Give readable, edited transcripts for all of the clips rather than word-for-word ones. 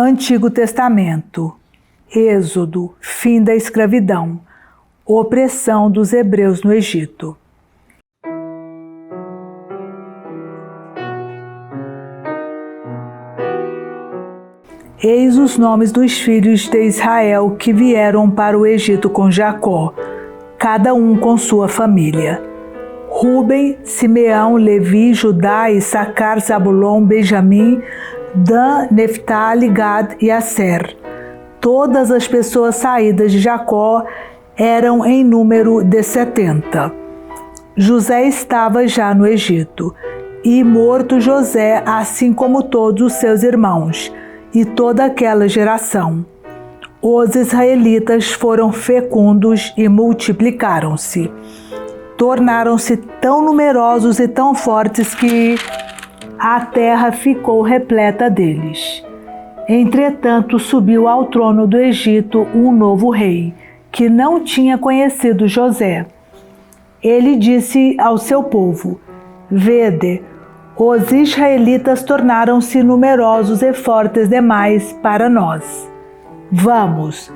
Antigo Testamento, Êxodo, fim da escravidão, opressão dos hebreus no Egito. Eis os nomes dos filhos de Israel que vieram para o Egito com Jacó, cada um com sua família. Rúben, Simeão, Levi, Judá, Issacar, Zabulon, Benjamim, Dan, Neftali, Gad e Aser. Todas as pessoas saídas de Jacó eram em número de 70. José estava já no Egito, e morto José, assim como todos os seus irmãos, e toda aquela geração. Os israelitas foram fecundos e multiplicaram-se. Tornaram-se tão numerosos e tão fortes que a terra ficou repleta deles. Entretanto, subiu ao trono do Egito um novo rei, que não tinha conhecido José. Ele disse ao seu povo: Vede, os israelitas tornaram-se numerosos e fortes demais para nós. Vamos,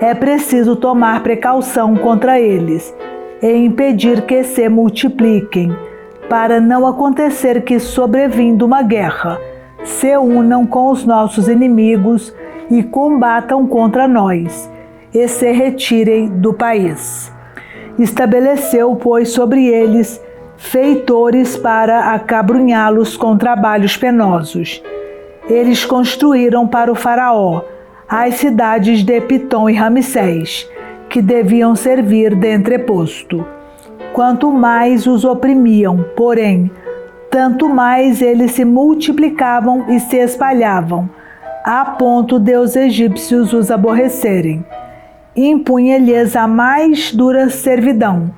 é preciso tomar precaução contra eles e impedir que se multipliquem, para não acontecer que, sobrevindo uma guerra, se unam com os nossos inimigos e combatam contra nós, e se retirem do país. Estabeleceu, pois, sobre eles feitores para acabrunhá-los com trabalhos penosos. Eles construíram para o faraó as cidades de Pitom e Ramsés, que deviam servir de entreposto. Quanto mais os oprimiam, porém, tanto mais eles se multiplicavam e se espalhavam, a ponto de os egípcios os aborrecerem. Impunha-lhes a mais dura servidão,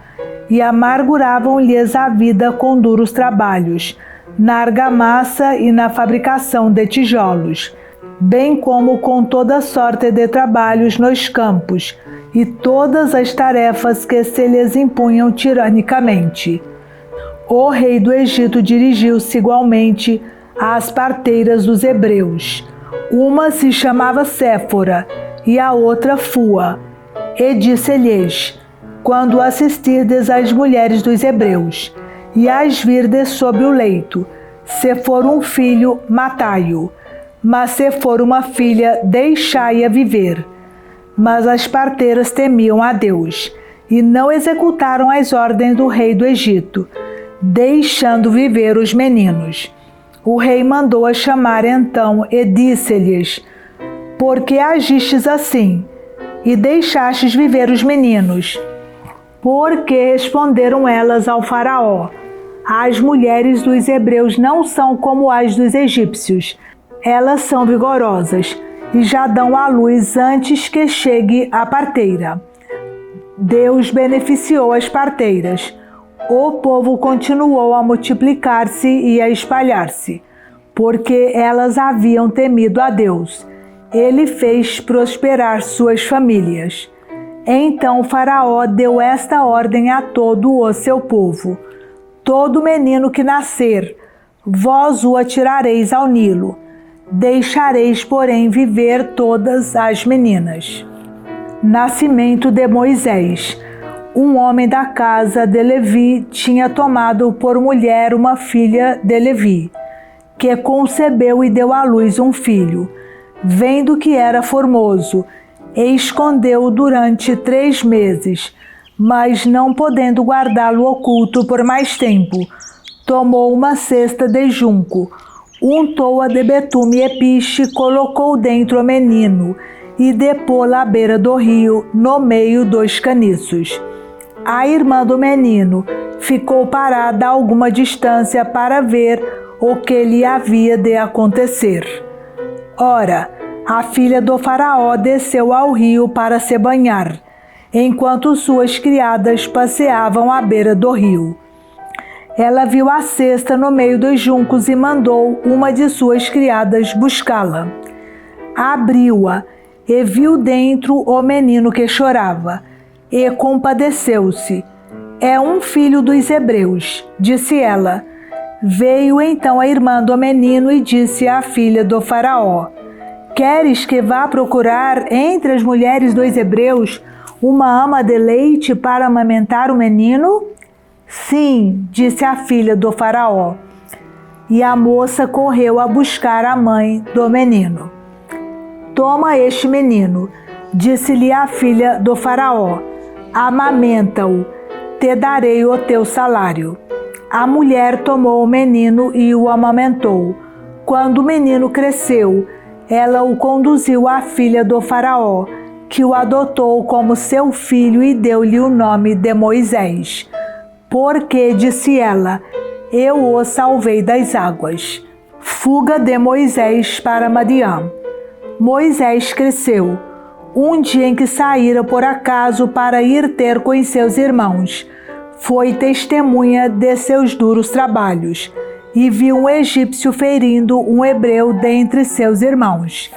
e amarguravam-lhes a vida com duros trabalhos, na argamassa e na fabricação de tijolos, bem como com toda sorte de trabalhos nos campos, e todas as tarefas que se lhes impunham tiranicamente. O rei do Egito dirigiu-se igualmente às parteiras dos hebreus. Uma se chamava Séfora e a outra Fua, e disse-lhes: quando assistirdes às mulheres dos hebreus, e as virdes sobre o leito, se for um filho, matai-o, mas se for uma filha, deixai-a viver. Mas as parteiras temiam a Deus, e não executaram as ordens do rei do Egito, deixando viver os meninos. O rei mandou-a chamar então e disse-lhes: por que agistes assim, e deixastes viver os meninos? Porque responderam elas ao faraó: as mulheres dos hebreus não são como as dos egípcios. Elas são vigorosas e já dão à luz antes que chegue a parteira. Deus beneficiou as parteiras. O povo continuou a multiplicar-se e a espalhar-se, porque elas haviam temido a Deus. Ele fez prosperar suas famílias. Então o faraó deu esta ordem a todo o seu povo: todo menino que nascer, vós o atirareis ao Nilo. Deixareis, porém, viver todas as meninas. Nascimento de Moisés. Um homem da casa de Levi tinha tomado por mulher uma filha de Levi, que concebeu e deu à luz um filho. Vendo que era formoso, e escondeu-o durante 3 meses, mas não podendo guardá-lo oculto por mais tempo, tomou uma cesta de junco, untou-a de betume e piche, colocou dentro o menino e depô-la à beira do rio, no meio dos caniços. A irmã do menino ficou parada a alguma distância para ver o que lhe havia de acontecer. Ora, a filha do faraó desceu ao rio para se banhar, enquanto suas criadas passeavam à beira do rio. Ela viu a cesta no meio dos juncos e mandou uma de suas criadas buscá-la. Abriu-a e viu dentro o menino que chorava, e compadeceu-se. É um filho dos hebreus, disse ela. Veio então a irmã do menino e disse à filha do faraó: Queres que vá procurar entre as mulheres dos hebreus uma ama de leite para amamentar o menino? Sim, disse a filha do faraó. E a moça correu a buscar a mãe do menino. Toma este menino, disse-lhe a filha do faraó, amamenta-o, te darei o teu salário. A mulher tomou o menino e o amamentou. Quando o menino cresceu, ela o conduziu à filha do faraó, que o adotou como seu filho e deu-lhe o nome de Moisés. Porque, disse ela, eu o salvei das águas. Fuga de Moisés para Madiã. Moisés cresceu. Um dia em que saíra por acaso para ir ter com os seus irmãos, foi testemunha de seus duros trabalhos e viu um egípcio ferindo um hebreu dentre seus irmãos.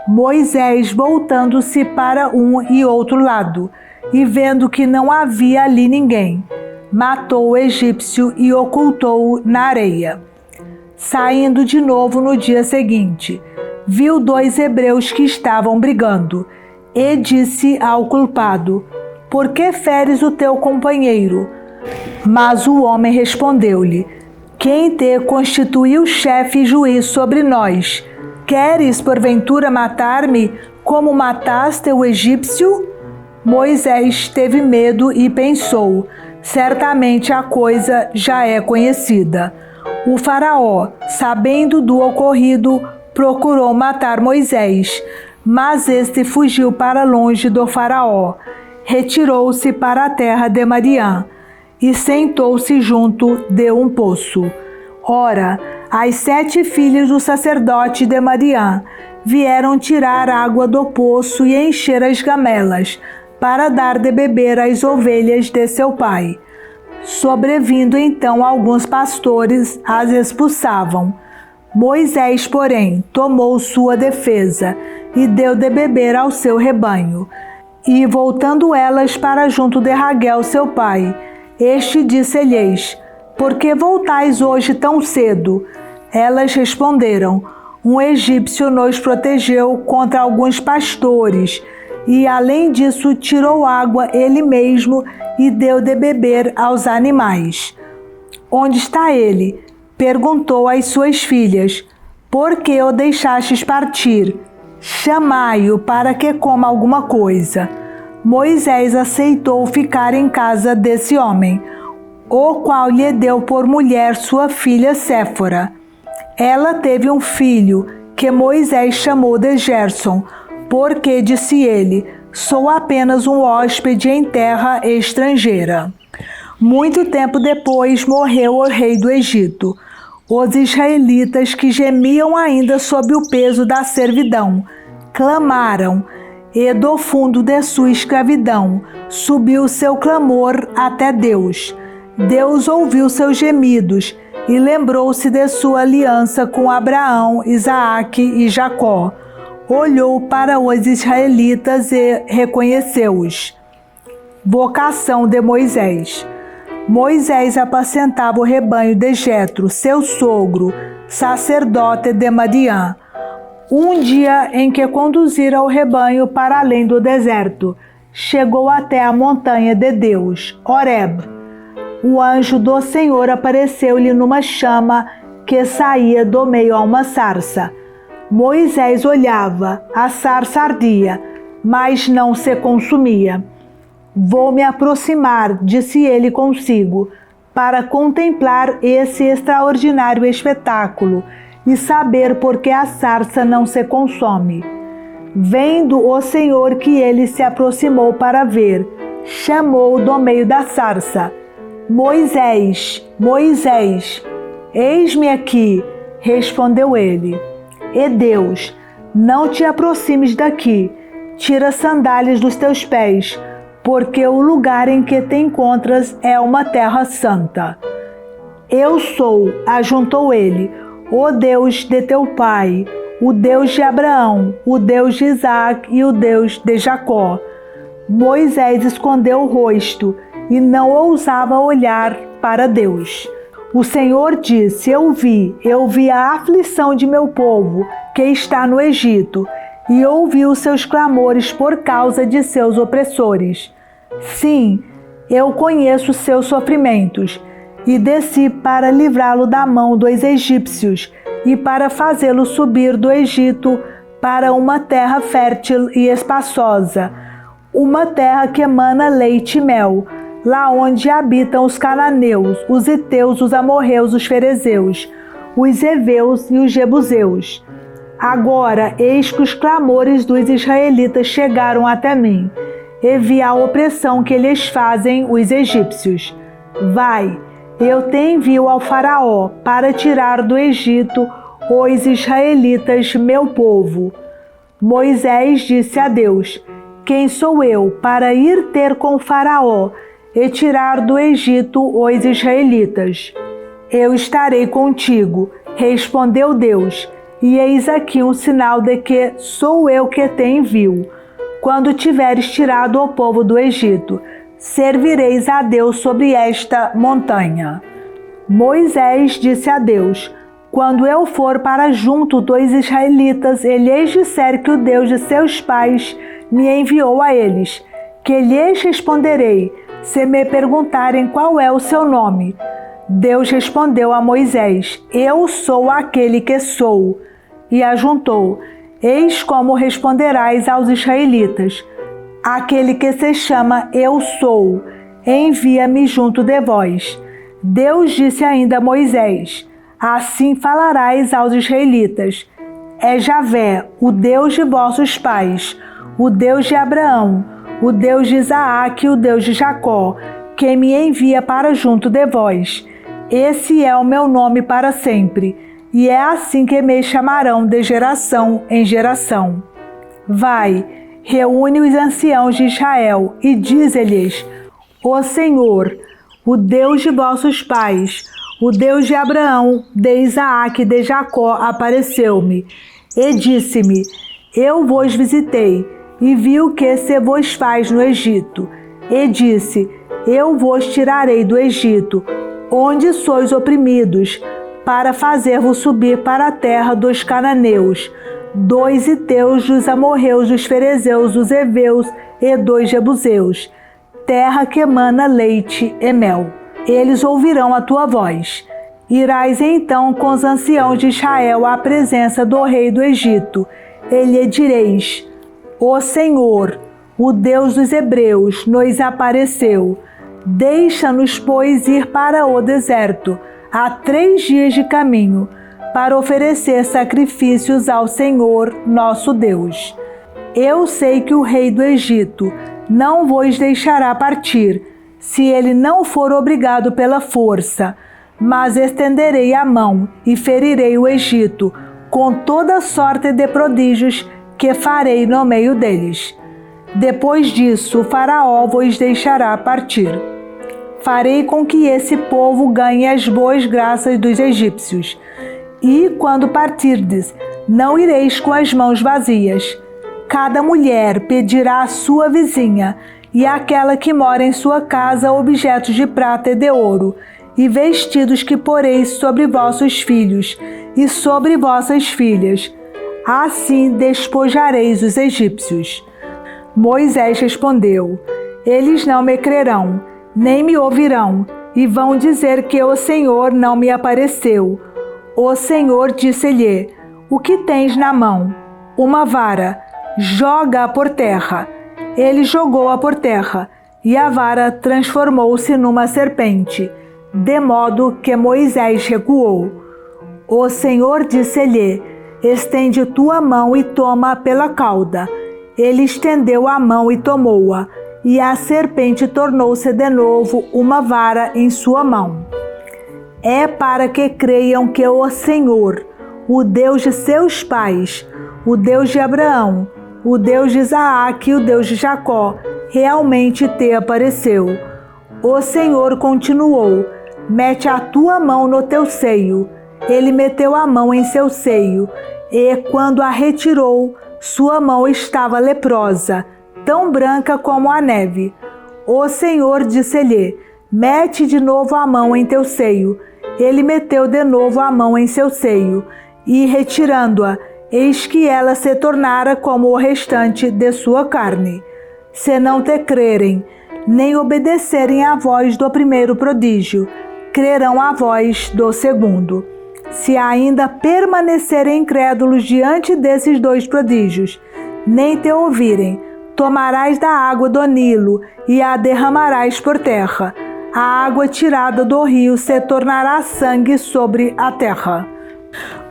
Moisés, voltando-se para um e outro lado, e vendo que não havia ali ninguém, matou o egípcio e ocultou-o na areia. Saindo de novo no dia seguinte, viu 2 hebreus que estavam brigando, e disse ao culpado, por que feres o teu companheiro? Mas o homem respondeu-lhe, quem te constituiu chefe e juiz sobre nós? Queres, porventura, matar-me como mataste o egípcio? Moisés teve medo e pensou, certamente a coisa já é conhecida. O faraó, sabendo do ocorrido, procurou matar Moisés, mas este fugiu para longe do faraó, retirou-se para a terra de Madiã e sentou-se junto de um poço. Ora, as 7 filhas do sacerdote de Madiã vieram tirar água do poço e encher as gamelas, para dar de beber às ovelhas de seu pai. Sobrevindo então alguns pastores, as expulsavam. Moisés, porém, tomou sua defesa e deu de beber ao seu rebanho. E voltando elas para junto de Raguel, seu pai, este disse-lhes, por que voltais hoje tão cedo? Elas responderam, um egípcio nos protegeu contra alguns pastores, e além disso tirou água ele mesmo e deu de beber aos animais. Onde está ele? Perguntou às suas filhas, por que o deixastes partir? Chamai-o para que coma alguma coisa. Moisés aceitou ficar em casa desse homem, o qual lhe deu por mulher sua filha Séfora. Ela teve um filho, que Moisés chamou de Gerson, porque, disse ele, sou apenas um hóspede em terra estrangeira. Muito tempo depois morreu o rei do Egito. Os israelitas, que gemiam ainda sob o peso da servidão, clamaram, e do fundo de sua escravidão subiu seu clamor até Deus. Deus ouviu seus gemidos e lembrou-se de sua aliança com Abraão, Isaque e Jacó. Olhou para os israelitas e reconheceu-os. Vocação de Moisés. Moisés apacentava o rebanho de Jetro, seu sogro, sacerdote de Madiã. Um dia em que conduzira o rebanho para além do deserto, chegou até a montanha de Deus, Horeb. O anjo do Senhor apareceu-lhe numa chama que saía do meio a uma sarça. Moisés olhava, a sarça ardia, mas não se consumia. Vou me aproximar, disse ele consigo, para contemplar esse extraordinário espetáculo e saber por que a sarça não se consome. Vendo o Senhor que ele se aproximou para ver, chamou do meio da sarça, Moisés, Moisés. Eis-me aqui, respondeu ele. E Deus, não te aproximes daqui, tira as sandálias dos teus pés, porque o lugar em que te encontras é uma terra santa. Eu sou, ajuntou ele, o Deus de teu pai, o Deus de Abraão, o Deus de Isaque e o Deus de Jacó. Moisés escondeu o rosto e não ousava olhar para Deus. O Senhor disse: eu vi a aflição de meu povo que está no Egito, e ouvi os seus clamores por causa de seus opressores. Sim, eu conheço seus sofrimentos, e desci para livrá-lo da mão dos egípcios e para fazê-lo subir do Egito para uma terra fértil e espaçosa, uma terra que emana leite e mel, lá onde habitam os cananeus, os heteus, os amorreus, os ferezeus, os heveus e os jebuseus. Agora, eis que os clamores dos israelitas chegaram até mim, e vi a opressão que lhes fazem os egípcios. Vai, eu te envio ao faraó para tirar do Egito os israelitas, meu povo. Moisés disse a Deus: quem sou eu para ir ter com o faraó e tirar do Egito os israelitas? Eu estarei contigo, respondeu Deus, e eis aqui um sinal de que sou eu que te envio. Quando tiveres tirado o povo do Egito, servireis a Deus sobre esta montanha. Moisés disse a Deus: quando eu for para junto dos israelitas e lhes disser que o Deus de seus pais me enviou a eles, que lhes responderei, se me perguntarem qual é o seu nome. Deus respondeu a Moisés: eu sou aquele que sou. E ajuntou: eis como responderás aos israelitas: aquele que se chama Eu Sou, envia-me junto de vós. Deus disse ainda a Moisés: assim falarás aos israelitas: é Javé, o Deus de vossos pais, o Deus de Abraão, o Deus de Isaaque e o Deus de Jacó, quem me envia para junto de vós. Esse é o meu nome para sempre, e é assim que me chamarão de geração em geração. Vai, reúne os anciãos de Israel e dize-lhes: o Senhor, o Deus de vossos pais, o Deus de Abraão, de Isaaque e de Jacó, apareceu-me e disse-me: eu vos visitei e vi o que se vos faz no Egito. E disse: eu vos tirarei do Egito, onde sois oprimidos, para fazer-vos subir para a terra dos cananeus, dos heteus, dos amorreus, dos ferezeus, dos heveus e dos jebuseus, terra que emana leite e mel. Eles ouvirão a tua voz. Irás então com os anciãos de Israel à presença do rei do Egito, e lhe direis: o Senhor, o Deus dos hebreus, nos apareceu. Deixa-nos, pois, ir para o deserto, a 3 dias de caminho, para oferecer sacrifícios ao Senhor, nosso Deus. Eu sei que o rei do Egito não vos deixará partir, se ele não for obrigado pela força, mas estenderei a mão e ferirei o Egito, com toda sorte de prodígios que farei no meio deles. Depois disso, o faraó vos deixará partir. Farei com que esse povo ganhe as boas graças dos egípcios. E, quando partirdes, não ireis com as mãos vazias. Cada mulher pedirá à sua vizinha e àquela que mora em sua casa objetos de prata e de ouro, e vestidos que poreis sobre vossos filhos e sobre vossas filhas. Assim despojareis os egípcios. Moisés respondeu: eles não me crerão, nem me ouvirão, e vão dizer que o Senhor não me apareceu. O Senhor disse-lhe: o que tens na mão? Uma vara. Joga-a por terra. Ele jogou-a por terra, e a vara transformou-se numa serpente, de modo que Moisés recuou. O Senhor disse-lhe: estende tua mão e toma-a pela cauda. Ele estendeu a mão e tomou-a, e a serpente tornou-se de novo uma vara em sua mão. É para que creiam que o Senhor, o Deus de seus pais, o Deus de Abraão, o Deus de Isaaque e o Deus de Jacó, realmente te apareceu. O Senhor continuou: mete a tua mão no teu seio. Ele meteu a mão em seu seio, e quando a retirou, sua mão estava leprosa, tão branca como a neve. O Senhor disse-lhe: mete de novo a mão em teu seio. ele meteu de novo a mão em seu seio, e retirando-a, eis que ela se tornara como o restante de sua carne. Se não te crerem, nem obedecerem à voz do primeiro prodígio, crerão à voz do segundo. Se ainda permanecerem incrédulos diante desses 2 prodígios, nem te ouvirem, tomarás da água do Nilo e a derramarás por terra. A água tirada do rio se tornará sangue sobre a terra.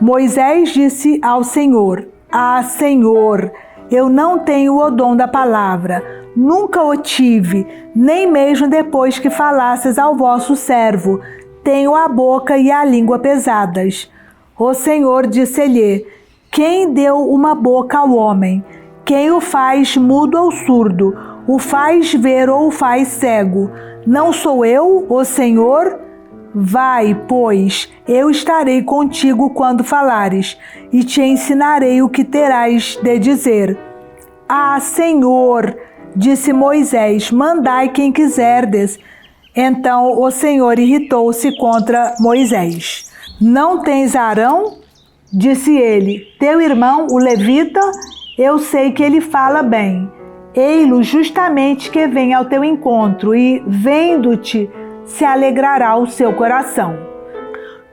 Moisés disse ao Senhor: Ah, Senhor, eu não tenho o dom da palavra, nunca o tive, nem mesmo depois que falasses ao vosso servo. Tenho a boca e a língua pesadas. O Senhor disse-lhe: Quem deu uma boca ao homem? Quem o faz mudo ou surdo? O faz ver ou o faz cego? Não sou eu, o Senhor? Vai, pois, eu estarei contigo quando falares, e te ensinarei o que terás de dizer. Ah, Senhor, disse Moisés, mandai quem quiserdes. Então o Senhor irritou-se contra Moisés. Não tens Arão? Disse ele, teu irmão, o levita? Eu sei que ele fala bem. Ei-lo justamente que vem ao teu encontro e, vendo-te, se alegrará o seu coração.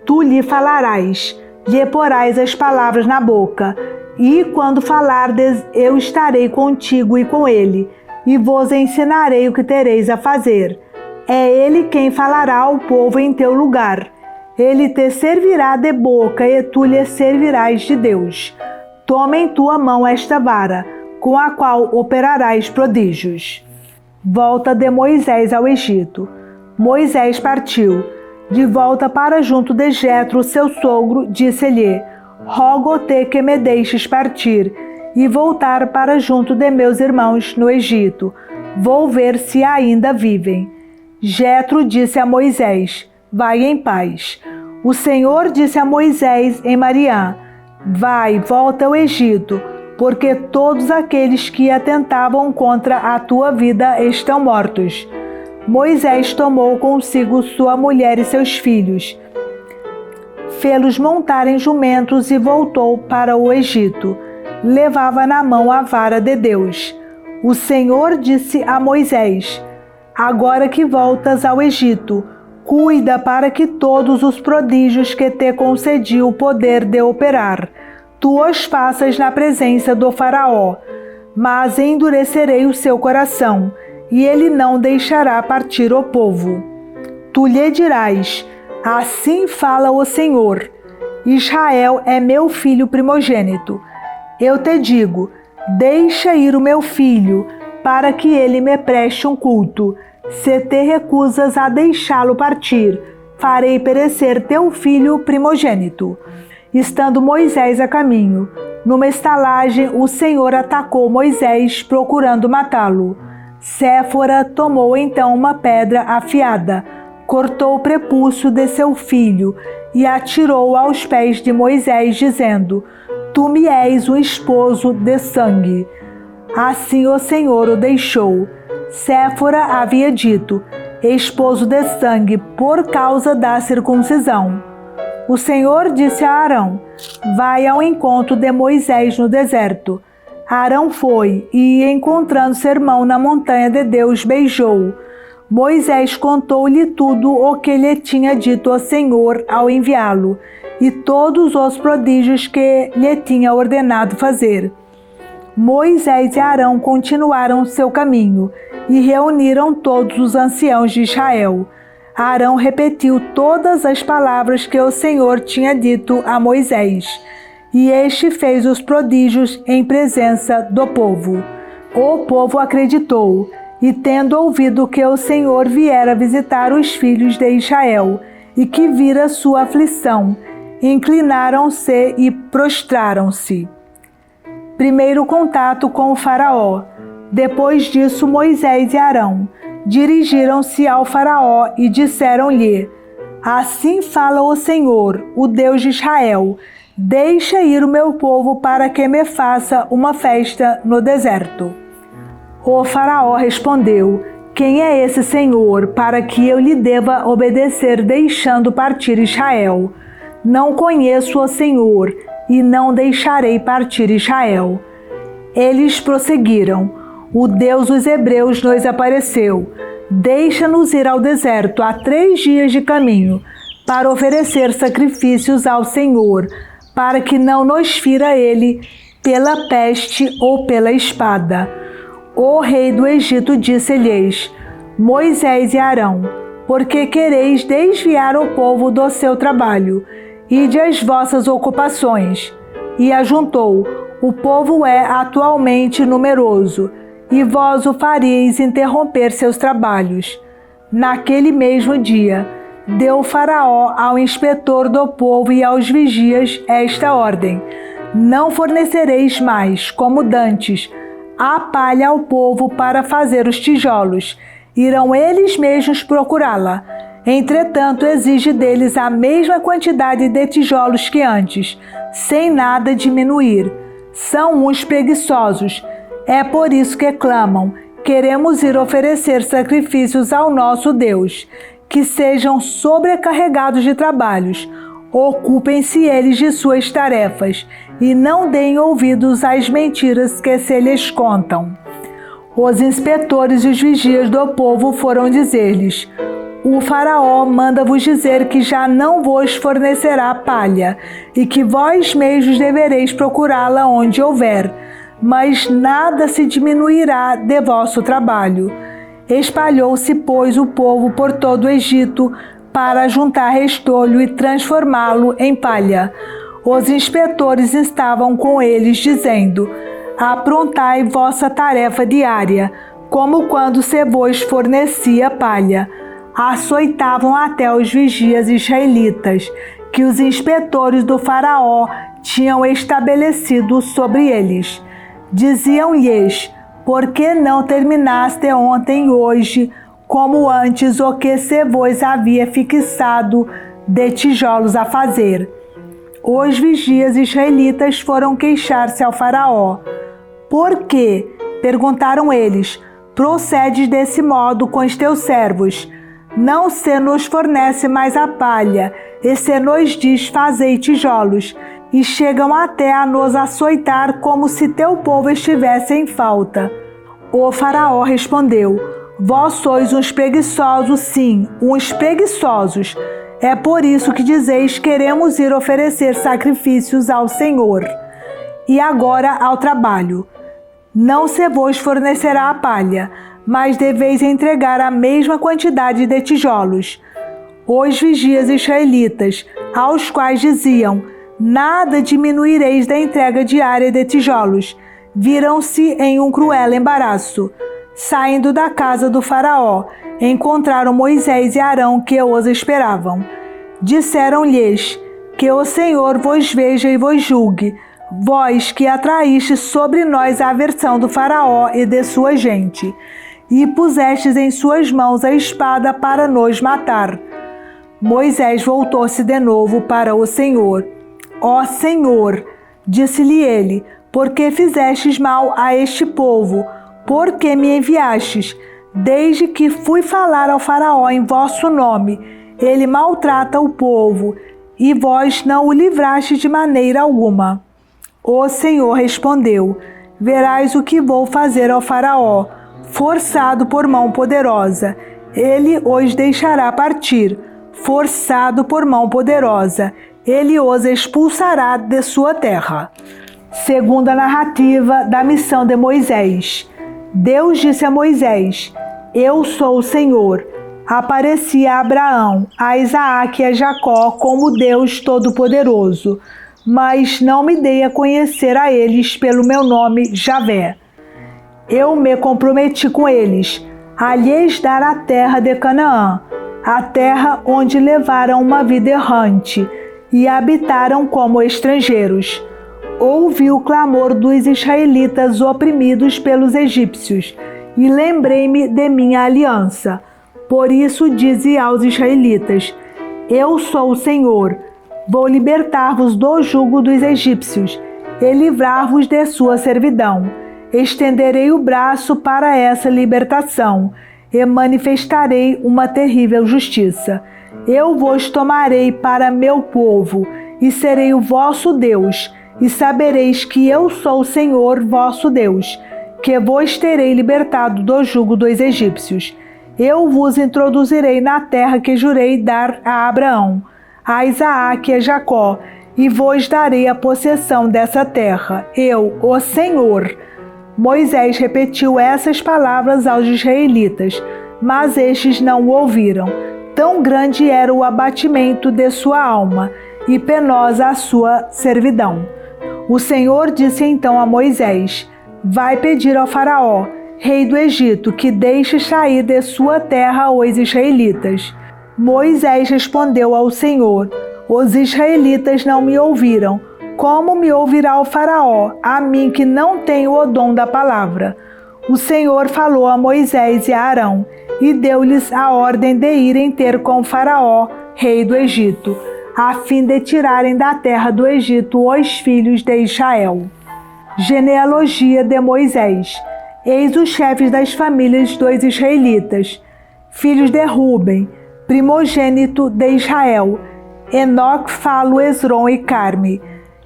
Tu lhe falarás, lhe porás as palavras na boca, e quando falardes, eu estarei contigo e com ele, e vos ensinarei o que tereis a fazer. É ele quem falará ao povo em teu lugar. Ele te servirá de boca e tu lhe servirás de Deus. Toma em tua mão esta vara, com a qual operarás prodígios. Volta de Moisés ao Egito. Moisés partiu. De volta para junto de Jetro, seu sogro, disse-lhe: Rogo-te que me deixes partir e voltar para junto de meus irmãos no Egito. Vou ver se ainda vivem. Jetro disse a Moisés: Vai em paz. O Senhor disse a Moisés em Mariã: Vai, volta ao Egito, porque todos aqueles que atentavam contra a tua vida estão mortos. Moisés tomou consigo sua mulher e seus filhos, fê-los montar em jumentos e voltou para o Egito. Levava na mão a vara de Deus. O Senhor disse a Moisés: Agora que voltas ao Egito, cuida para que todos os prodígios que te concedi o poder de operar, tu os faças na presença do Faraó, mas endurecerei o seu coração, e ele não deixará partir o povo. Tu lhe dirás: Assim fala o Senhor, Israel é meu filho primogênito. Eu te digo: deixa ir o meu filho, para que ele me preste um culto. Se te recusas a deixá-lo partir, farei perecer teu filho primogênito. Estando Moisés a caminho, numa estalagem o Senhor atacou Moisés, procurando matá-lo. Séfora tomou então uma pedra afiada, cortou o prepúcio de seu filho e atirou aos pés de Moisés, dizendo: Tu me és um esposo de sangue. Assim o Senhor o deixou. Séfora havia dito: esposo de sangue, por causa da circuncisão. O Senhor disse a Arão: Vai ao encontro de Moisés no deserto. Arão foi e, encontrando seu irmão na montanha de Deus, beijou-o. Moisés contou-lhe tudo o que lhe tinha dito o Senhor ao enviá-lo, e todos os prodígios que lhe tinha ordenado fazer. Moisés e Arão continuaram seu caminho e reuniram todos os anciãos de Israel. Arão repetiu todas as palavras que o Senhor tinha dito a Moisés, e este fez os prodígios em presença do povo. O povo acreditou, e tendo ouvido que o Senhor viera visitar os filhos de Israel, e que vira sua aflição, inclinaram-se e prostraram-se. Primeiro contato com o Faraó. Depois disso, Moisés e Arão dirigiram-se ao Faraó e disseram-lhe: Assim fala o Senhor, o Deus de Israel: Deixa ir o meu povo para que me faça uma festa no deserto. O Faraó respondeu: Quem é esse Senhor para que eu lhe deva obedecer deixando partir Israel? Não conheço o Senhor e não deixarei partir Israel. Eles prosseguiram: o Deus dos Hebreus nos apareceu. Deixa-nos ir ao deserto a 3 dias de caminho para oferecer sacrifícios ao Senhor, para que não nos fira ele pela peste ou pela espada. O rei do Egito disse-lhes: Moisés e Arão, por que quereis desviar o povo do seu trabalho e de as vossas ocupações? E ajuntou: o povo é atualmente numeroso, e vós o faríeis interromper seus trabalhos. Naquele mesmo dia, deu Faraó ao inspetor do povo e aos vigias esta ordem: não fornecereis mais, como dantes, a palha ao povo para fazer os tijolos. Irão eles mesmos procurá-la. Entretanto, exige deles a mesma quantidade de tijolos que antes, sem nada diminuir. São uns preguiçosos. É por isso que clamam: queremos ir oferecer sacrifícios ao nosso Deus. Que sejam sobrecarregados de trabalhos. Ocupem-se eles de suas tarefas e não deem ouvidos às mentiras que se lhes contam. Os inspetores e os vigias do povo foram dizer-lhes: o Faraó manda-vos dizer que já não vos fornecerá palha e que vós mesmos devereis procurá-la onde houver, mas nada se diminuirá de vosso trabalho. Espalhou-se, pois, o povo por todo o Egito para juntar restolho e transformá-lo em palha. Os inspetores estavam com eles, dizendo: aprontai vossa tarefa diária, como quando se vos fornecia palha. Açoitavam até os vigias israelitas, que os inspetores do Faraó tinham estabelecido sobre eles. Diziam-lhes: por que não terminaste ontem e hoje, como antes o que se vos havia fixado de tijolos a fazer? Os vigias israelitas foram queixar-se ao Faraó. Por que, perguntaram eles, procedes desse modo com os teus servos? Não se nos fornece mais a palha, e se nos diz fazei tijolos, e chegam até a nos açoitar como se teu povo estivesse em falta. O Faraó respondeu: vós sois uns preguiçosos, sim, uns preguiçosos. É por isso que dizeis: queremos ir oferecer sacrifícios ao Senhor. E agora ao trabalho. Não se vos fornecerá a palha, mas deveis entregar a mesma quantidade de tijolos. Os vigias israelitas, aos quais diziam: nada diminuireis da entrega diária de tijolos, viram-se em um cruel embaraço. Saindo da casa do Faraó, encontraram Moisés e Arão que os esperavam. Disseram-lhes: que o Senhor vos veja e vos julgue, vós que atraístes sobre nós a aversão do Faraó e de sua gente, e pusestes em suas mãos a espada para nos matar. Moisés voltou-se de novo para o Senhor. Ó Senhor, disse-lhe ele, por que fizestes mal a este povo? Por que me enviastes? Desde que fui falar ao Faraó em vosso nome, ele maltrata o povo, e vós não o livrastes de maneira alguma. O Senhor respondeu: verás o que vou fazer ao Faraó, forçado por mão poderosa. Ele os deixará partir, forçado por mão poderosa. Ele os expulsará de sua terra. Segunda narrativa da missão de Moisés. Deus disse a Moisés: eu sou o Senhor. Apareci a Abraão, a Isaque e a Jacó como Deus Todo-Poderoso, mas não me dei a conhecer a eles pelo meu nome Javé. Eu me comprometi com eles a lhes dar a terra de Canaã, a terra onde levaram uma vida errante e habitaram como estrangeiros. Ouvi o clamor dos israelitas oprimidos pelos egípcios e lembrei-me de minha aliança. Por isso disse aos israelitas: eu sou o Senhor, vou libertar-vos do jugo dos egípcios e livrar-vos de sua servidão. Estenderei o braço para essa libertação. e manifestarei uma terrível justiça. Eu vos tomarei para meu povo, e serei o vosso Deus, e sabereis que eu sou o Senhor vosso Deus, que vos terei libertado do jugo dos egípcios. Eu vos introduzirei na terra que jurei dar a Abraão, a Isaque e a Jacó, e vos darei a possessão dessa terra, eu, o Senhor. Moisés repetiu essas palavras aos israelitas, mas estes não o ouviram. Tão grande era o abatimento de sua alma, e penosa a sua servidão. O Senhor disse então a Moisés: vai pedir ao faraó, rei do Egito, que deixe sair de sua terra os israelitas. Moisés respondeu ao Senhor: os israelitas não me ouviram. Como me ouvirá o faraó, a mim que não tenho o dom da palavra? O Senhor falou a Moisés e a Arão, e deu-lhes a ordem de irem ter com o faraó, rei do Egito, a fim de tirarem da terra do Egito os filhos de Israel. Genealogia de Moisés. Eis os chefes das famílias dos israelitas, filhos de Ruben, primogênito de Israel, Enoque, Falo, Esrom e Carme.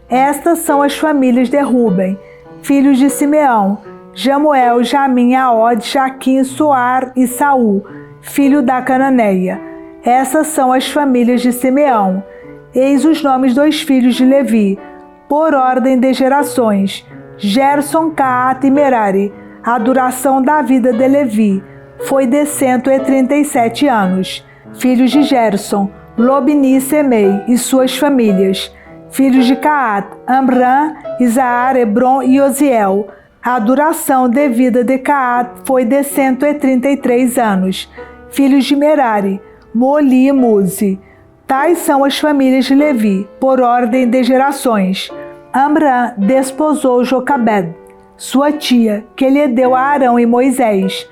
Estas são as famílias de Ruben, filhos de Simeão, Jamuel, Jamim, Aod, Jaquim, Soar e Saul, filho da Cananeia. Essas são as famílias de Simeão. Eis os nomes dos filhos de Levi, por ordem de gerações: Gerson, Caate e Merari. A duração da vida de Levi foi de 137 anos. Filhos de Gerson: Lobni e Semei e suas famílias. Filhos de Caate: Amram, Isaar, Hebron e Osiel. A duração de vida de Caate foi de 133 anos. Filhos de Merari: Moli e Muzi. Tais são as famílias de Levi, por ordem de gerações. Amram desposou Jocabed, sua tia, que lhe deu a Arão e Moisés.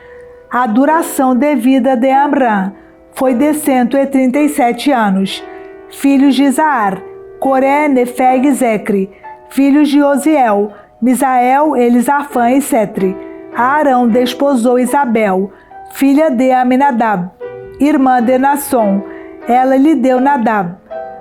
A duração de vida de Amram foi de 137 anos. Filhos de Isaar: Coré, Nefeg e Zecre. Filhos de Osiel: Misael, Elisafã e Setri. Arão desposou Isabel, filha de Aminadab, irmã de Nasson. Ela lhe deu Nadab,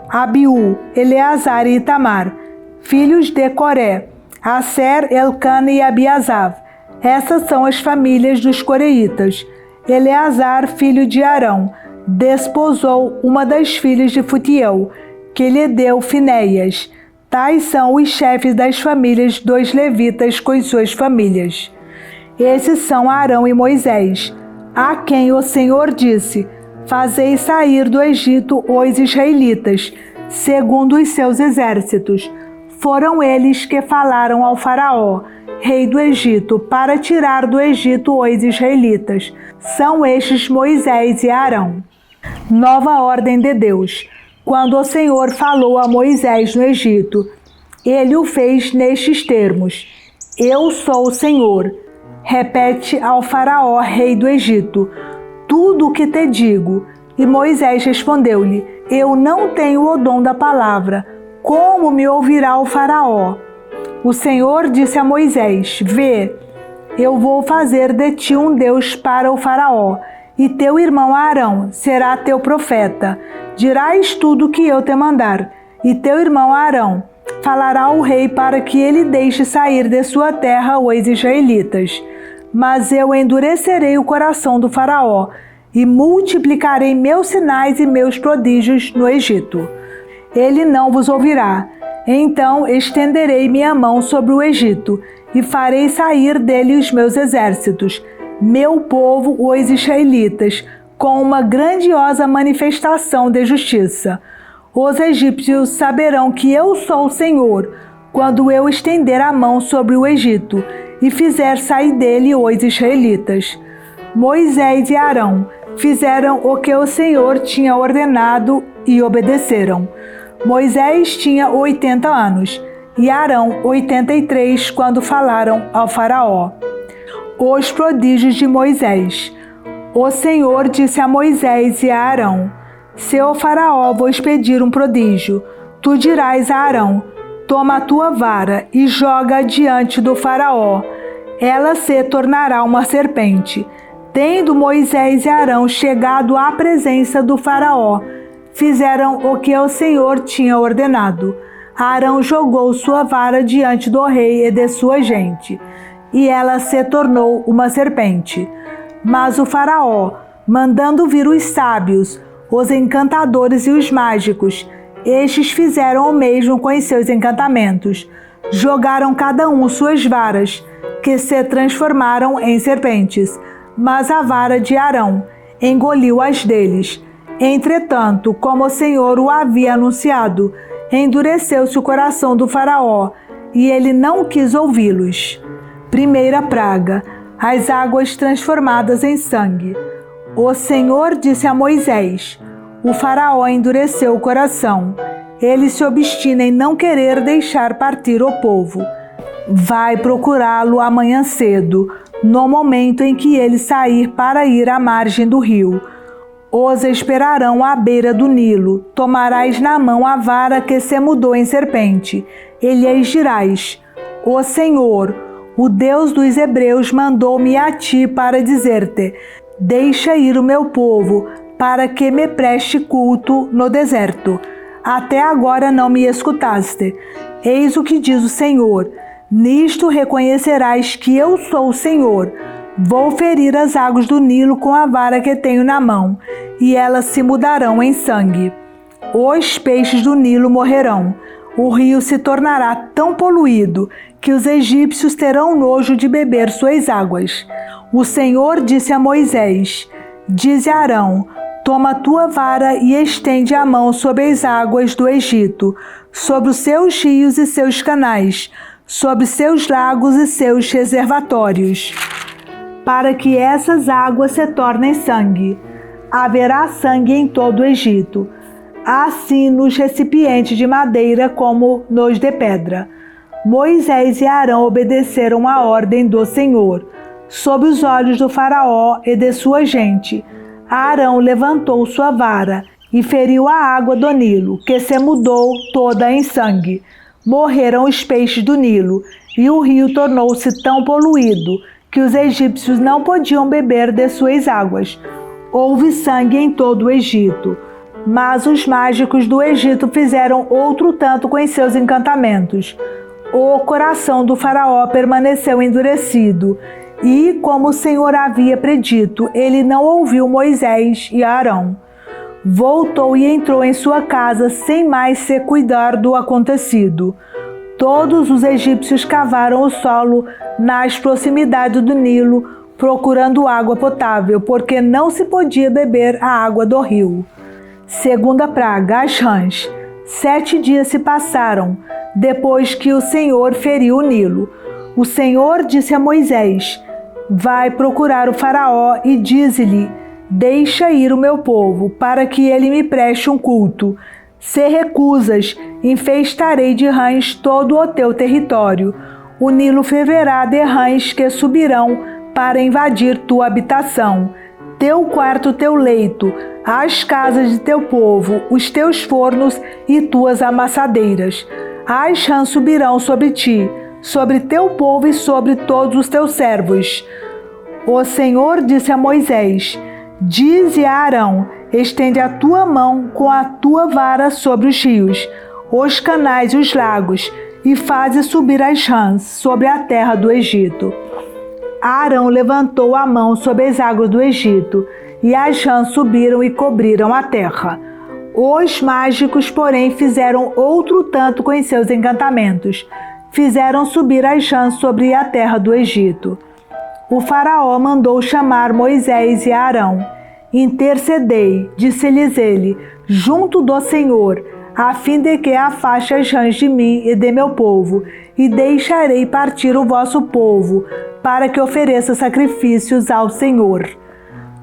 Abiú, Eleazar e Itamar. Filhos de Coré: Aser, Elcana e Abiasav. Essas são as famílias dos coreitas. Eleazar, filho de Arão, desposou uma das filhas de Futiel, que lhe deu Finéias. Tais são os chefes das famílias dos levitas com suas famílias. Esses são Arão e Moisés, a quem o Senhor disse: fazei sair do Egito os israelitas, segundo os seus exércitos. Foram eles que falaram ao faraó, rei do Egito, para tirar do Egito os israelitas. São estes Moisés e Arão. Nova ordem de Deus. Quando o Senhor falou a Moisés no Egito, ele o fez nestes termos: eu sou o Senhor. Repete ao faraó, rei do Egito, tudo o que te digo. E Moisés respondeu-lhe: eu não tenho o dom da palavra. Como me ouvirá o faraó? O Senhor disse a Moisés: vê, eu vou fazer de ti um Deus para o faraó, e teu irmão Arão será teu profeta. Dirás tudo o que eu te mandar, e teu irmão Arão falará ao rei para que ele deixe sair de sua terra os israelitas. Mas eu endurecerei o coração do faraó, e multiplicarei meus sinais e meus prodígios no Egito. Ele não vos ouvirá. Então estenderei minha mão sobre o Egito, e farei sair dele os meus exércitos, meu povo, os israelitas, com uma grandiosa manifestação de justiça. Os egípcios saberão que eu sou o Senhor, quando eu estender a mão sobre o Egito, e fizer sair dele os israelitas. Moisés e Arão fizeram o que o Senhor tinha ordenado e obedeceram. Moisés tinha 80 anos e Arão 83 quando falaram ao faraó. Os prodígios de Moisés. O Senhor disse a Moisés e a Arão: se o faraó vos pedir um prodígio, tu dirás a Arão: toma a tua vara e joga diante do faraó. Ela se tornará uma serpente. Tendo Moisés e Arão chegado à presença do faraó, fizeram o que o Senhor tinha ordenado. Arão jogou sua vara diante do rei e de sua gente, e ela se tornou uma serpente. Mas o faraó, mandando vir os sábios, os encantadores e os mágicos, estes fizeram o mesmo com os seus encantamentos. Jogaram cada um suas varas, que se transformaram em serpentes, mas a vara de Arão engoliu as deles. Entretanto, como o Senhor o havia anunciado, endureceu-se o coração do faraó, e ele não quis ouvi-los. Primeira praga: as águas transformadas em sangue. O Senhor disse a Moisés: o faraó endureceu o coração. Ele se obstina em não querer deixar partir o povo. Vai procurá-lo amanhã cedo, no momento em que ele sair para ir à margem do rio. Os esperarão à beira do Nilo. Tomarás na mão a vara que se mudou em serpente, e lhes dirás: o Senhor, o Deus dos hebreus, mandou-me a ti para dizer-te: deixa ir o meu povo, para que me preste culto no deserto. Até agora não me escutaste. Eis o que diz o Senhor: nisto reconhecerás que eu sou o Senhor. Vou ferir as águas do Nilo com a vara que tenho na mão, e elas se mudarão em sangue. Os peixes do Nilo morrerão. O rio se tornará tão poluído que os egípcios terão nojo de beber suas águas. O Senhor disse a Moisés: dize a Arão: toma a tua vara e estende a mão sobre as águas do Egito, sobre os seus rios e seus canais, sobre seus lagos e seus reservatórios, para que essas águas se tornem sangue. Haverá sangue em todo o Egito, assim nos recipientes de madeira como nos de pedra. Moisés e Arão obedeceram à ordem do Senhor, sob os olhos do faraó e de sua gente. Arão levantou sua vara e feriu a água do Nilo, que se mudou toda em sangue. Morreram os peixes do Nilo, e o rio tornou-se tão poluído que os egípcios não podiam beber de suas águas. Houve sangue em todo o Egito. Mas os mágicos do Egito fizeram outro tanto com seus encantamentos. O coração do faraó permaneceu endurecido, e, como o Senhor havia predito, ele não ouviu Moisés e Arão. Voltou e entrou em sua casa sem mais se cuidar do acontecido. Todos os egípcios cavaram o solo nas proximidades do Nilo, procurando água potável, porque não se podia beber a água do rio. Segunda praga: as rãs. 7 dias se passaram, depois que o Senhor feriu o Nilo. O Senhor disse a Moisés: vai procurar o faraó e dize-lhe: deixa ir o meu povo, para que ele me preste um culto. Se recusas, infestarei de rãs todo o teu território. O Nilo ferverá de rãs que subirão para invadir tua habitação, teu quarto, teu leito, as casas de teu povo, os teus fornos e tuas amassadeiras. As rãs subirão sobre ti, sobre teu povo e sobre todos os teus servos. O Senhor disse a Moisés: dize a Arão: estende a tua mão com a tua vara sobre os rios, os canais e os lagos, e faze subir as rãs sobre a terra do Egito. Arão levantou a mão sobre as águas do Egito, e as rãs subiram e cobriram a terra. Os mágicos, porém, fizeram outro tanto com os seus encantamentos. Fizeram subir as rãs sobre a terra do Egito. O faraó mandou chamar Moisés e Arão. Intercedei, disse-lhes ele, junto do Senhor, a fim de que afaste as rãs de mim e de meu povo, e deixarei partir o vosso povo, para que ofereça sacrifícios ao Senhor.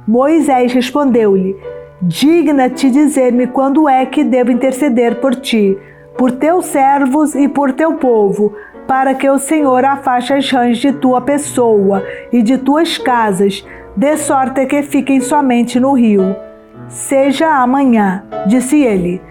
Moisés respondeu-lhe: digna-te dizer-me quando é que devo interceder por ti, por teus servos e por teu povo, para que o Senhor afaste as rãs de tua pessoa e de tuas casas, de sorte que fiquem somente no rio. Seja amanhã, disse ele.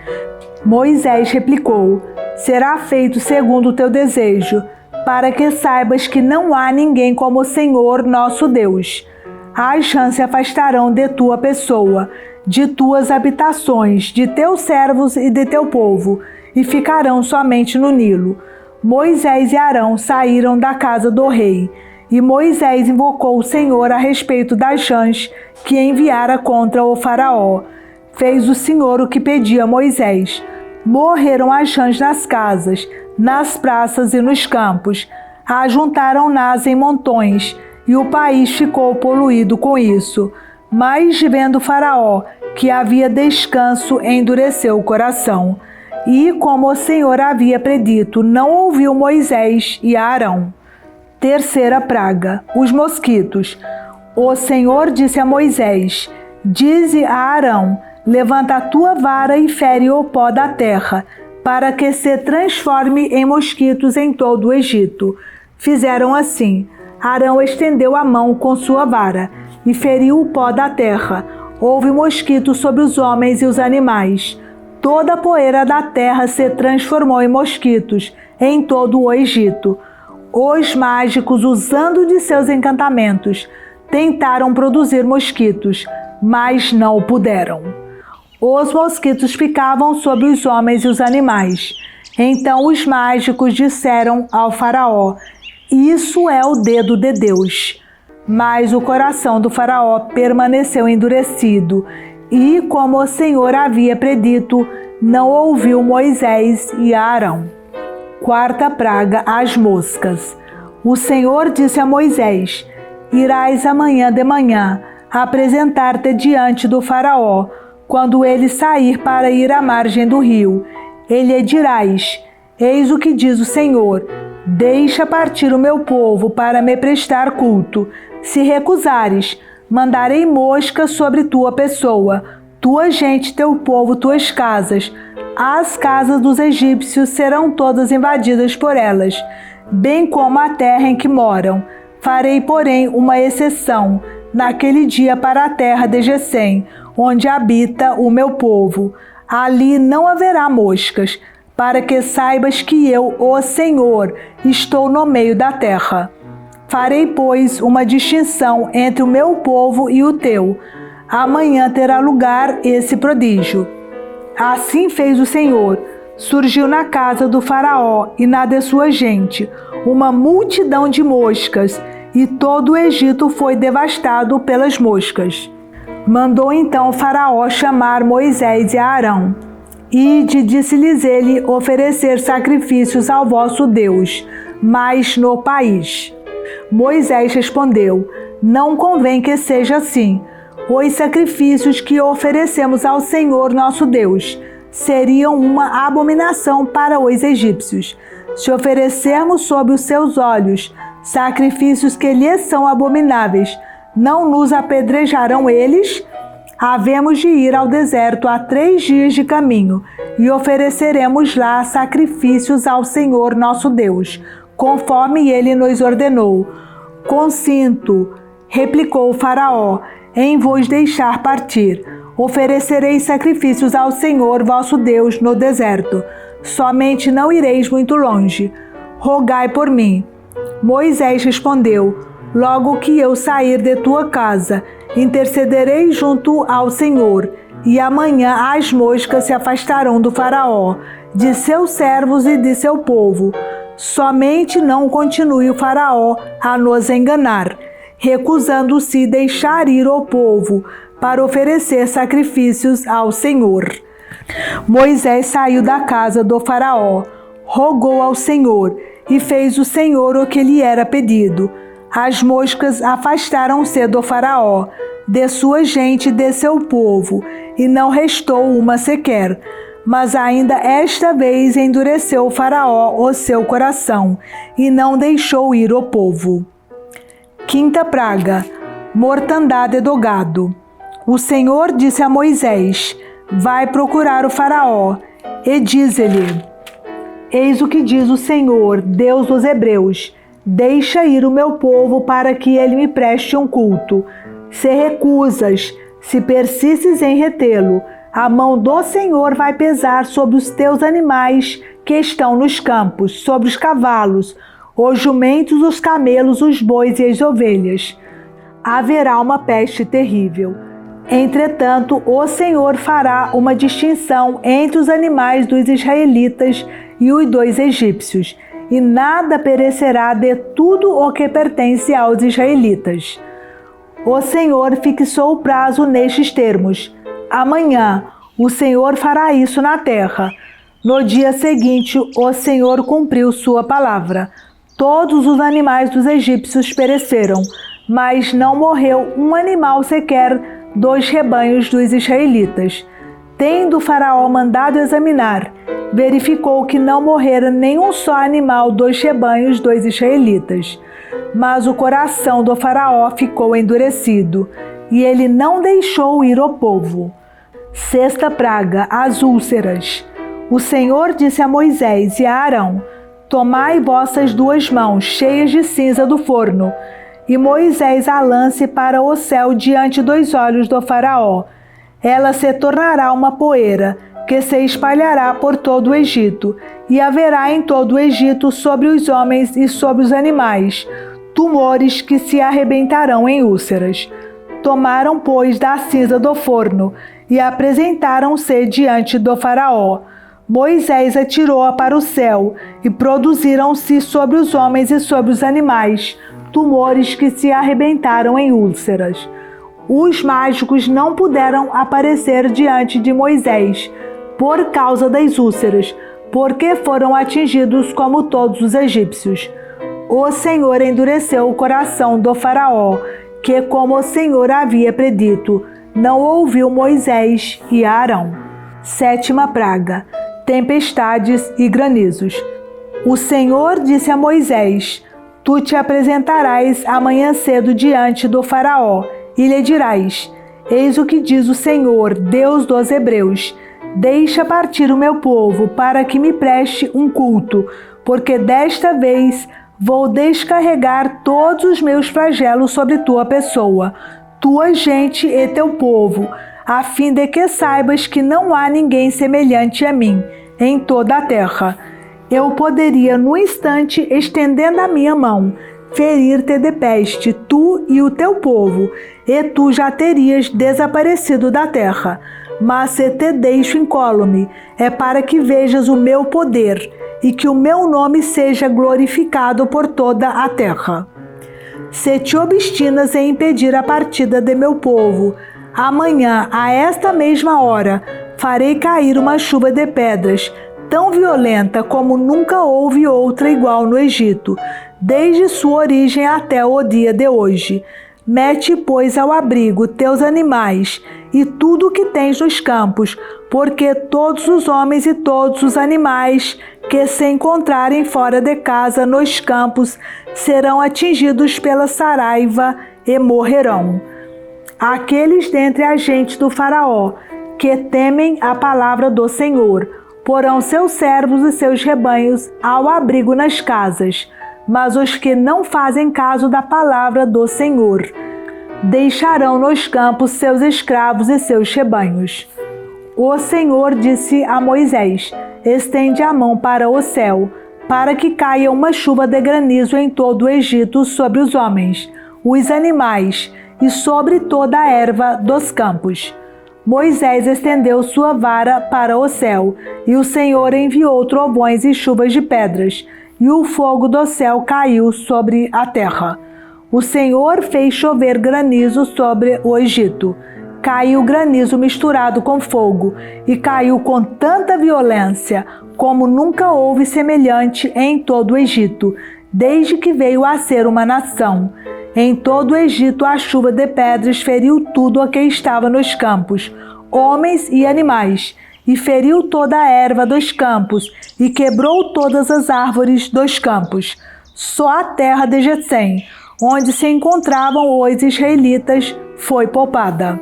Moisés replicou: será feito segundo o teu desejo, para que saibas que não há ninguém como o Senhor nosso Deus. as rãs se afastarão de tua pessoa, de tuas habitações, de teus servos e de teu povo, e ficarão somente no Nilo. Moisés e Arão saíram da casa do rei, e Moisés invocou o Senhor a respeito das rãs que enviara contra o faraó. Fez o Senhor o que pedia Moisés. Morreram as rãs nas casas, nas praças e nos campos. Ajuntaram-nas em montões, e o país ficou poluído com isso. Mas, vendo Faraó que havia descanso, endureceu o coração. E, como o Senhor havia predito, não ouviu Moisés e Arão. Terceira praga, os mosquitos. O Senhor disse a Moisés: dize a Arão: levanta a tua vara e fere o pó da terra, para que se transforme em mosquitos em todo o Egito. Fizeram assim. Arão estendeu a mão com sua vara e feriu o pó da terra. Houve mosquitos sobre os homens e os animais. Toda a poeira da terra se transformou em mosquitos em todo o Egito. Os mágicos, usando de seus encantamentos, tentaram produzir mosquitos, mas não o puderam. Os mosquitos ficavam sobre os homens e os animais. Então os mágicos disseram ao faraó: isso é o dedo de Deus. Mas o coração do faraó permaneceu endurecido, e, como o Senhor havia predito, não ouviu Moisés e Arão. Quarta praga, as moscas. O Senhor disse a Moisés: irás amanhã de manhã apresentar-te diante do faraó, quando ele sair para ir à margem do rio. Ele lhe dirás: eis o que diz o Senhor: deixa partir o meu povo para me prestar culto. Se recusares, mandarei moscas sobre tua pessoa, tua gente, teu povo, tuas casas. As casas dos egípcios serão todas invadidas por elas, bem como a terra em que moram. Farei, porém, uma exceção naquele dia para a terra de Gesem, onde habita o meu povo. Ali não haverá moscas, para que saibas que eu, o Senhor, estou no meio da terra. Farei, pois, uma distinção entre o meu povo e o teu. Amanhã terá lugar esse prodígio. Assim fez o Senhor. Surgiu na casa do faraó e na de sua gente uma multidão de moscas, e todo o Egito foi devastado pelas moscas. Mandou então o faraó chamar Moisés e Arão. Ide, disse-lhes ele, oferecer sacrifícios ao vosso Deus, mas no país. Moisés respondeu: não convém que seja assim. Os sacrifícios que oferecemos ao Senhor nosso Deus seriam uma abominação para os egípcios. Se oferecermos sob os seus olhos sacrifícios que lhes são abomináveis, não nos apedrejarão eles? Havemos de ir ao deserto a 3 dias de caminho, e ofereceremos lá sacrifícios ao Senhor nosso Deus, conforme ele nos ordenou. Consinto, replicou o faraó, em vos deixar partir. Oferecereis sacrifícios ao Senhor vosso Deus no deserto. Somente não ireis muito longe. Rogai por mim. Moisés respondeu: logo que eu sair de tua casa, intercederei junto ao Senhor, e amanhã as moscas se afastarão do faraó, de seus servos e de seu povo. Somente não continue o faraó a nos enganar, recusando-se deixar ir o povo para oferecer sacrifícios ao Senhor. Moisés saiu da casa do faraó, rogou ao Senhor, e fez o Senhor o que lhe era pedido. As moscas afastaram-se do faraó, de sua gente e de seu povo, e não restou uma sequer. Mas ainda esta vez endureceu o faraó o seu coração, e não deixou ir o povo. Quinta praga, mortandade do gado. O Senhor disse a Moisés: vai procurar o faraó, e diz-lhe: eis o que diz o Senhor, Deus dos Hebreus: deixa ir o meu povo para que ele me preste um culto. Se recusas, se persistes em retê-lo, a mão do Senhor vai pesar sobre os teus animais que estão nos campos, sobre os cavalos, os jumentos, os camelos, os bois e as ovelhas. haverá uma peste terrível. Entretanto, o Senhor fará uma distinção entre os animais dos israelitas e os dos egípcios, e nada perecerá de tudo o que pertence aos israelitas. O Senhor fixou o prazo nestes termos: amanhã o Senhor fará isso na terra. No dia seguinte, o Senhor cumpriu sua palavra. Todos os animais dos egípcios pereceram, mas não morreu um animal sequer dos rebanhos dos israelitas. Tendo o faraó mandado examinar, verificou que não morrera nenhum só animal dos rebanhos dos israelitas. Mas o coração do faraó ficou endurecido, e ele não deixou ir o povo. Sexta praga, as úlceras. O Senhor disse a Moisés e a Arão: tomai vossas 2 mãos cheias de cinza do forno, e Moisés a lance para o céu diante dos olhos do faraó. Ela se tornará uma poeira, que se espalhará por todo o Egito, e haverá em todo o Egito sobre os homens e sobre os animais tumores que se arrebentarão em úlceras. Tomaram, pois, da cinza do forno, e apresentaram-se diante do faraó. Moisés atirou-a para o céu, e produziram-se sobre os homens e sobre os animais tumores que se arrebentaram em úlceras. Os mágicos não puderam aparecer diante de Moisés por causa das úlceras, porque foram atingidos como todos os egípcios. O Senhor endureceu o coração do faraó, que, como o Senhor havia predito, não ouviu Moisés e Arão. Sétima praga, tempestades e granizos. O Senhor disse a Moisés: tu te apresentarás amanhã cedo diante do faraó, e lhe dirás: eis o que diz o Senhor, Deus dos Hebreus: deixa partir o meu povo, para que me preste um culto, porque desta vez vou descarregar todos os meus flagelos sobre tua pessoa, tua gente e teu povo, a fim de que saibas que não há ninguém semelhante a mim em toda a terra. Eu poderia, no instante, estendendo a minha mão, ferir-te de peste, tu e o teu povo, e tu já terias desaparecido da terra. Mas se te deixo incólume, é para que vejas o meu poder, e que o meu nome seja glorificado por toda a terra. Se te obstinas em impedir a partida de meu povo, amanhã, a esta mesma hora, farei cair uma chuva de pedras, tão violenta como nunca houve outra igual no Egito, desde sua origem até o dia de hoje. Mete, pois, ao abrigo teus animais e tudo o que tens nos campos, porque todos os homens e todos os animais que se encontrarem fora de casa nos campos serão atingidos pela saraiva e morrerão. Aqueles dentre a gente do faraó que temem a palavra do Senhor porão seus servos e seus rebanhos ao abrigo nas casas, mas os que não fazem caso da palavra do Senhor deixarão nos campos seus escravos e seus rebanhos. O Senhor disse a Moisés: estende a mão para o céu, para que caia uma chuva de granizo em todo o Egito sobre os homens, os animais e sobre toda a erva dos campos. Moisés estendeu sua vara para o céu, e o Senhor enviou trovões e chuvas de pedras, e o fogo do céu caiu sobre a terra. O Senhor fez chover granizo sobre o Egito. Caiu granizo misturado com fogo, e caiu com tanta violência como nunca houve semelhante em todo o Egito, desde que veio a ser uma nação. Em todo o Egito a chuva de pedras feriu tudo o que estava nos campos, homens e animais, e feriu toda a erva dos campos, e quebrou todas as árvores dos campos. Só a terra de Getsem, onde se encontravam os israelitas, foi poupada.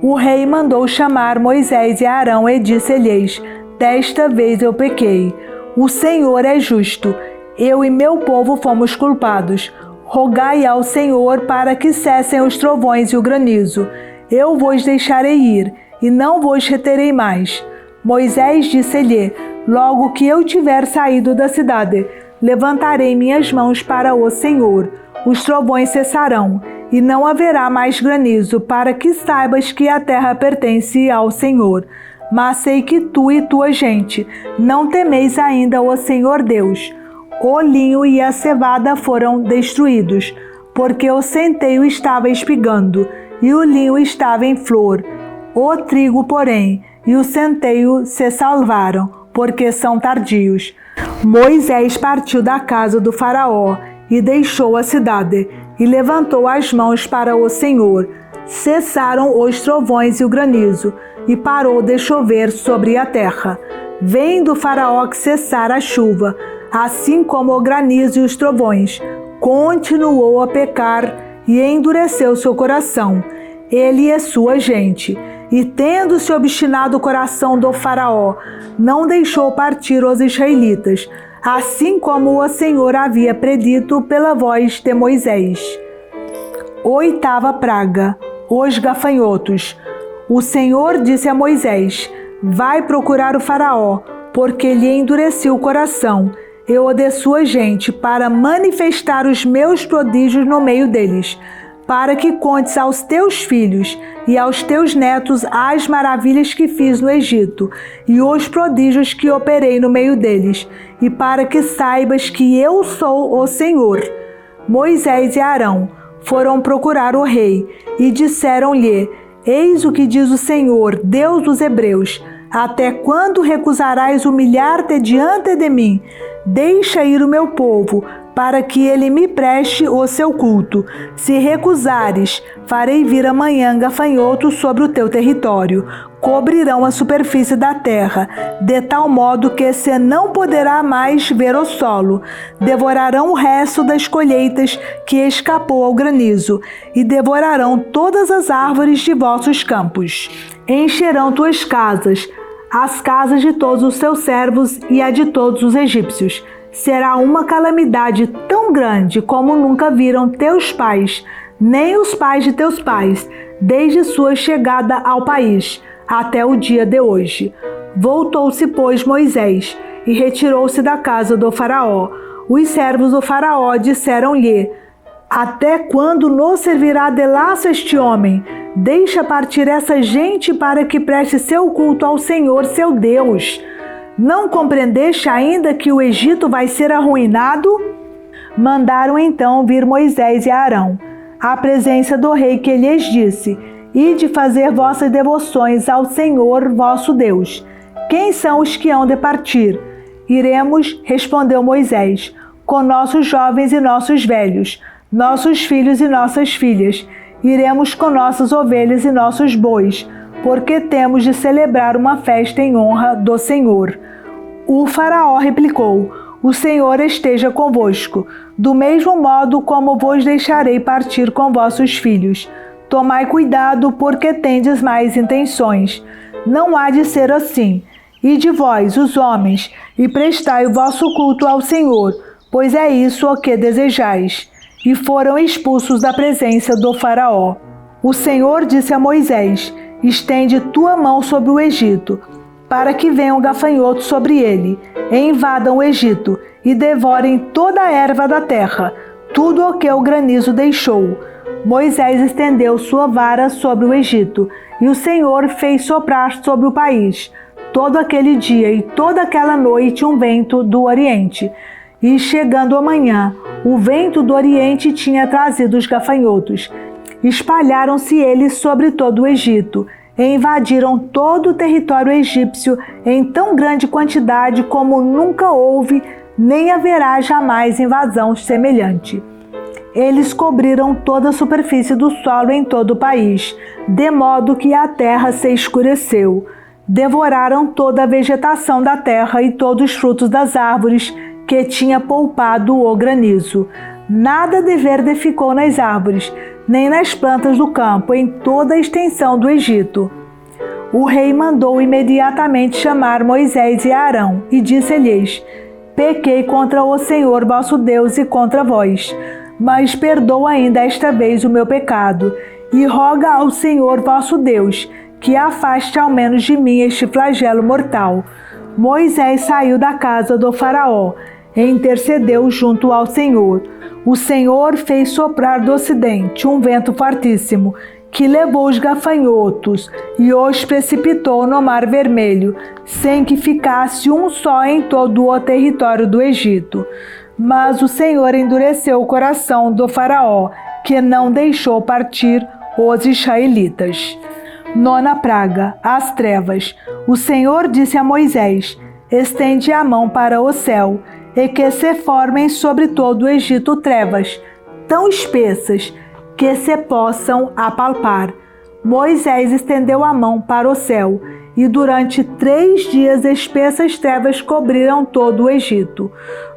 O rei mandou chamar Moisés e Arão e disse-lhes: desta vez eu pequei. O Senhor é justo. Eu e meu povo fomos culpados. Rogai ao Senhor para que cessem os trovões e o granizo. Eu vos deixarei ir, e não vos reterei mais. Moisés disse-lhe: logo que eu tiver saído da cidade, levantarei minhas mãos para o Senhor. Os trovões cessarão, e não haverá mais granizo, para que saibas que a terra pertence ao Senhor. Mas sei que tu e tua gente não temeis ainda o Senhor Deus. O linho e a cevada foram destruídos, porque o centeio estava espigando, e o linho estava em flor. O trigo, porém, e o centeio se salvaram, porque são tardios. Moisés partiu da casa do faraó e deixou a cidade, e levantou as mãos para o Senhor. Cessaram os trovões e o granizo, e parou de chover sobre a terra. Vendo o faraó que cessara a chuva, assim como o granizo e os trovões, continuou a pecar e endureceu seu coração, ele e sua gente. E tendo-se obstinado o coração do faraó, não deixou partir os israelitas, assim como o Senhor havia predito pela voz de Moisés. Oitava praga: os gafanhotos. O Senhor disse a Moisés: vai procurar o faraó, porque lhe endureceu o coração, e o de sua gente, para manifestar os meus prodígios no meio deles, para que contes aos teus filhos e aos teus netos as maravilhas que fiz no Egito e os prodígios que operei no meio deles, e para que saibas que eu sou o Senhor. Moisés e Arão foram procurar o rei e disseram-lhe: eis o que diz o Senhor, Deus dos Hebreus: até quando recusarás humilhar-te diante de mim? Deixa ir o meu povo, para que ele me preste o seu culto. Se recusares, farei vir amanhã gafanhotos sobre o teu território. Cobrirão a superfície da terra, de tal modo que se não poderá mais ver o solo. Devorarão o resto das colheitas que escapou ao granizo, e devorarão todas as árvores de vossos campos. Encherão tuas casas, as casas de todos os seus servos e a de todos os egípcios. Será uma calamidade tão grande como nunca viram teus pais, nem os pais de teus pais, desde sua chegada ao país, até o dia de hoje. Voltou-se, pois, Moisés, e retirou-se da casa do faraó. Os servos do faraó disseram-lhe: até quando nos servirá de laço este homem? Deixa partir essa gente para que preste seu culto ao Senhor, seu Deus. Não compreendeste ainda que o Egito vai ser arruinado? Mandaram então vir Moisés e Arão à presença do rei, que lhes disse: ide fazer vossas devoções ao Senhor vosso Deus. Quem são os que hão de partir? Iremos, respondeu Moisés, com nossos jovens e nossos velhos, nossos filhos e nossas filhas. Iremos com nossas ovelhas e nossos bois, porque temos de celebrar uma festa em honra do Senhor. O faraó replicou: o Senhor esteja convosco, do mesmo modo como vos deixarei partir com vossos filhos. Tomai cuidado, porque tendes mais intenções. Não há de ser assim. E de vós, os homens, e prestai o vosso culto ao Senhor, pois é isso o que desejais. E foram expulsos da presença do faraó. O Senhor disse a Moisés: estende tua mão sobre o Egito, para que venham gafanhotos sobre ele, e invadam o Egito, e devorem toda a erva da terra, tudo o que o granizo deixou. Moisés estendeu sua vara sobre o Egito, e o Senhor fez soprar sobre o país, todo aquele dia e toda aquela noite, um vento do Oriente. E chegando a manhã, o vento do Oriente tinha trazido os gafanhotos. Espalharam-se eles sobre todo o Egito, e invadiram todo o território egípcio em tão grande quantidade como nunca houve, nem haverá jamais invasão semelhante. Eles cobriram toda a superfície do solo em todo o país, de modo que a terra se escureceu. Devoraram toda a vegetação da terra e todos os frutos das árvores que tinha poupado o granizo. Nada de verde ficou nas árvores, nem nas plantas do campo, em toda a extensão do Egito. O rei mandou imediatamente chamar Moisés e Arão, e disse-lhes: pequei contra o Senhor vosso Deus e contra vós, mas perdoa ainda esta vez o meu pecado, e roga ao Senhor vosso Deus, que afaste ao menos de mim este flagelo mortal. Moisés saiu da casa do faraó, e intercedeu junto ao Senhor. O Senhor fez soprar do ocidente um vento fortíssimo, que levou os gafanhotos e os precipitou no Mar Vermelho, sem que ficasse um só em todo o território do Egito. Mas o Senhor endureceu o coração do faraó, que não deixou partir os israelitas. Nona praga, as trevas. O Senhor disse a Moisés: estende a mão para o céu, e que se formem sobre todo o Egito trevas, tão espessas que se possam apalpar. Moisés estendeu a mão para o céu, e durante 3 dias espessas trevas cobriram todo o Egito.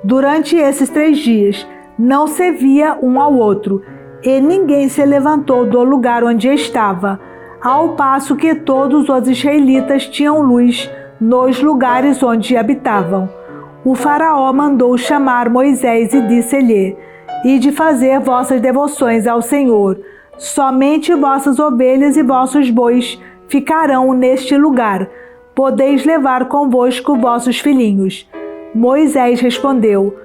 Durante esses 3 dias não se via um ao outro, e ninguém se levantou do lugar onde estava, ao passo que todos os israelitas tinham luz nos lugares onde habitavam. O faraó mandou chamar Moisés e disse-lhe: ide fazer vossas devoções ao Senhor. Somente vossas ovelhas e vossos bois ficarão neste lugar. Podeis levar convosco vossos filhinhos. Moisés respondeu: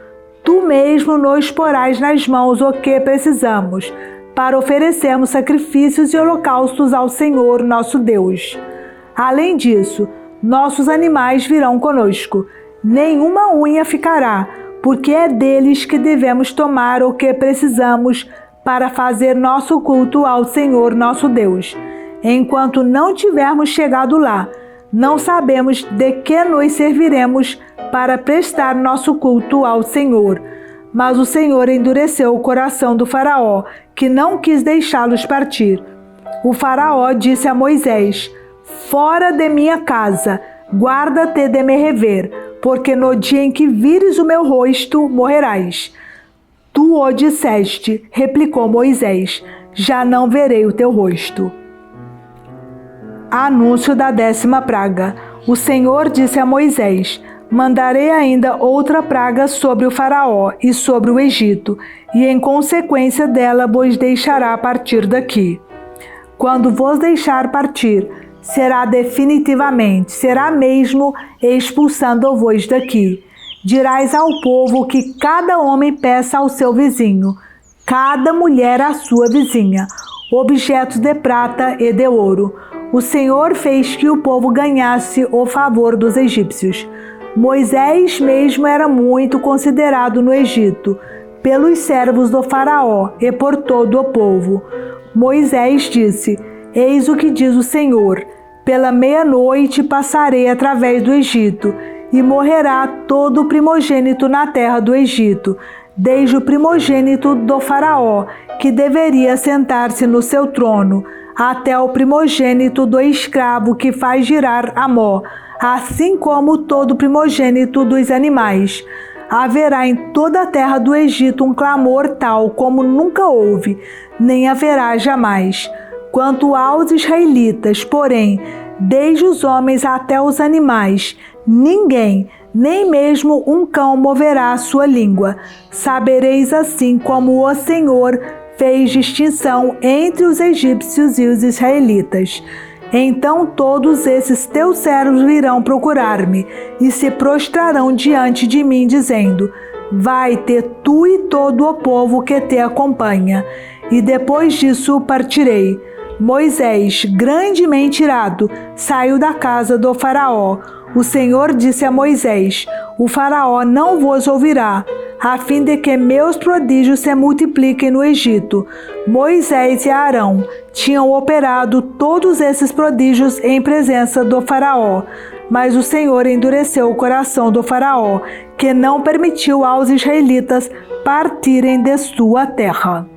tu mesmo nos porás nas mãos o que precisamos, para oferecermos sacrifícios e holocaustos ao Senhor nosso Deus. Além disso, nossos animais virão conosco. Nenhuma unha ficará, porque é deles que devemos tomar o que precisamos para fazer nosso culto ao Senhor nosso Deus. Enquanto não tivermos chegado lá, não sabemos de que nos serviremos para prestar nosso culto ao Senhor. Mas o Senhor endureceu o coração do faraó, que não quis deixá-los partir. O faraó disse a Moisés: fora de minha casa, guarda-te de me rever, porque no dia em que vires o meu rosto, morrerás. Tu o disseste, replicou Moisés, já não verei o teu rosto. Anúncio da 10ª praga. O Senhor disse a Moisés: mandarei ainda outra praga sobre o faraó e sobre o Egito, e em consequência dela vos deixará partir daqui. Quando vos deixar partir, será definitivamente, será mesmo expulsando-vos daqui. Dirás ao povo que cada homem peça ao seu vizinho, cada mulher à sua vizinha, objetos de prata e de ouro. O Senhor fez que o povo ganhasse o favor dos egípcios. Moisés mesmo era muito considerado no Egito, pelos servos do faraó e por todo o povo. Moisés disse: eis o que diz o Senhor: pela meia-noite passarei através do Egito, e morrerá todo o primogênito na terra do Egito, desde o primogênito do faraó, que deveria sentar-se no seu trono, até o primogênito do escravo que faz girar a mó, assim como todo o primogênito dos animais. Haverá em toda a terra do Egito um clamor tal como nunca houve, nem haverá jamais. Quanto aos israelitas, porém, desde os homens até os animais, ninguém, nem mesmo um cão, moverá a sua língua. Sabereis assim como o Senhor fez distinção entre os egípcios e os israelitas. Então todos esses teus servos virão procurar-me e se prostrarão diante de mim, dizendo: vai-te tu e todo o povo que te acompanha. E depois disso partirei. Moisés, grandemente irado, saiu da casa do faraó. O Senhor disse a Moisés: o faraó não vos ouvirá, a fim de que meus prodígios se multipliquem no Egito. Moisés e Arão tinham operado todos esses prodígios em presença do faraó, mas o Senhor endureceu o coração do faraó, que não permitiu aos israelitas partirem de sua terra.